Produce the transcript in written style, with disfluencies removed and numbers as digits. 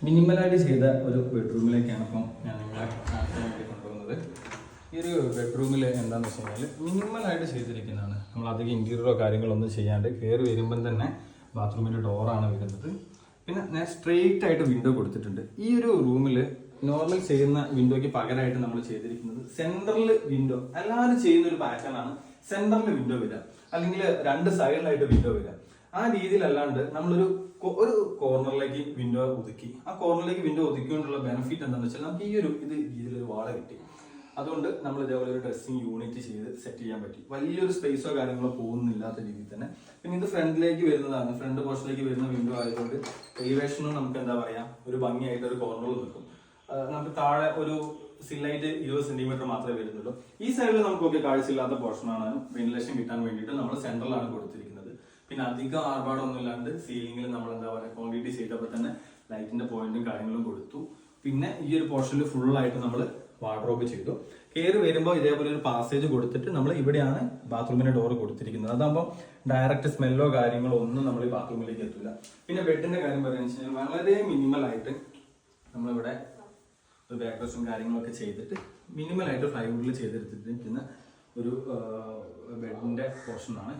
മിനിമലായിട്ട് ചെയ്ത ഒരു ബെഡ്റൂമിലേക്കാണ് ഇപ്പം ഞാൻ നിങ്ങളെ കാണിക്കാൻ വേണ്ടി കൊണ്ടുപോകുന്നത്. ഈ ഒരു ബെഡ്റൂമിൽ എന്താണെന്ന് വെച്ച് കഴിഞ്ഞാൽ മിനിമലായിട്ട് ചെയ്തിരിക്കുന്നതാണ്. നമ്മൾ അധികം ഇൻറ്റീരിയറോ കാര്യങ്ങളൊന്നും ചെയ്യാണ്ട് കയറി വരുമ്പം തന്നെ ബാത്റൂമിൻ്റെ ഡോറാണ് വരുന്നത്. പിന്നെ ഞാൻ സ്ട്രെയിറ്റ് ആയിട്ട് വിൻഡോ കൊടുത്തിട്ടുണ്ട്. ഈ ഒരു റൂമിൽ നോർമൽ ചെയ്യുന്ന വിൻഡോയ്ക്ക് പകരമായിട്ട് നമ്മൾ ചെയ്തിരിക്കുന്നത് സെൻട്രൽ വിൻഡോ. എല്ലാവരും ചെയ്യുന്ന ഒരു പാറ്റേൺ ആണ് സെൻട്രൽ വിൻഡോ വരിക, അല്ലെങ്കിൽ രണ്ട് സൈഡിലായിട്ട് വിൻഡോ വരിക. ആ രീതിയിലല്ലാണ്ട് നമ്മളൊരു കോർണറിലേക്ക് വിൻഡോ ഒതുക്കി. ആ കോർണറിലേക്ക് വിൻഡോ ഒതുക്കിക്കൊണ്ടുള്ള ബെനിഫിറ്റ് എന്താണെന്ന് വെച്ചാൽ നമുക്ക് ഈ ഒരു രീതിയിലൊരു വാള കിട്ടി. അതുകൊണ്ട് നമ്മൾ ഇതേപോലെ ഒരു ഡ്രസ്സിങ് യൂണിറ്റ് ചെയ്ത് സെറ്റ് ചെയ്യാൻ പറ്റി. വലിയൊരു സ്പേസോ കാര്യങ്ങളോ പോകുന്നില്ലാത്ത രീതിയിൽ തന്നെ. പിന്നെ ഇത് ഫ്രണ്ടിലേക്ക് വരുന്നതാണ്, ഫ്രണ്ട് പോർഷനിലേക്ക് വരുന്ന വിൻഡോ ആയതുകൊണ്ട് എലിവേഷനും നമുക്ക് എന്താ പറയാ ഒരു ഭംഗിയായിട്ട് ഒരു കോർണറിൽ നിൽക്കും. നമുക്ക് താഴെ ഒരു സില്ലായിട്ട് 20 സെന്റിമീറ്റർ മാത്രമേ വരുന്നുള്ളൂ. ഈ സൈഡിൽ നമുക്കൊക്കെ കാഴ്ചയില്ലാത്ത പോർഷനാണ്. വെന്റിലേഷൻ കിട്ടാൻ വേണ്ടിയിട്ട് നമ്മൾ സെൻട്രലാണ് കൊടുത്തിരിക്കുന്നത്. പിന്നെ അധികം ആർഭാടമൊന്നും ഇല്ലാണ്ട് സീലിംഗിൽ നമ്മൾ എന്താ പറയുക കോൺക്രീറ്റ് ചെയ്തപ്പോൾ തന്നെ ലൈറ്റിന്റെ പോയിന്റും കാര്യങ്ങളും കൊടുത്തു. പിന്നെ ഈ ഒരു പോർഷനിൽ ഫുൾ ആയിട്ട് നമ്മൾ വാർഡ്രോബ് ചെയ്തു. കയറി വരുമ്പോൾ ഇതേപോലെ ഒരു പാസേജ് കൊടുത്തിട്ട് നമ്മൾ ഇവിടെയാണ് ബാത്റൂമിന്റെ ഡോർ കൊടുത്തിരിക്കുന്നത്. അതാകുമ്പോൾ ഡയറക്റ്റ് സ്മെല്ലോ കാര്യങ്ങളോ ഒന്നും നമ്മൾ ഈ ബാത്റൂമിലേക്ക് എത്തില്ല. പിന്നെ ബെഡിന്റെ കാര്യം പറയുകയെന്ന് വെച്ച് കഴിഞ്ഞാൽ വളരെ മിനിമൽ ആയിട്ട് നമ്മളിവിടെ ഒരു ബാക്ക് റെസ്റ്റും കാര്യങ്ങളൊക്കെ ചെയ്തിട്ട് മിനിമലായിട്ട് ഫ്ലൈവുഡിൽ ചെയ്തെടുത്തിരിക്കുന്ന ഒരു ബെഡിന്റെ പോർഷനാണ്.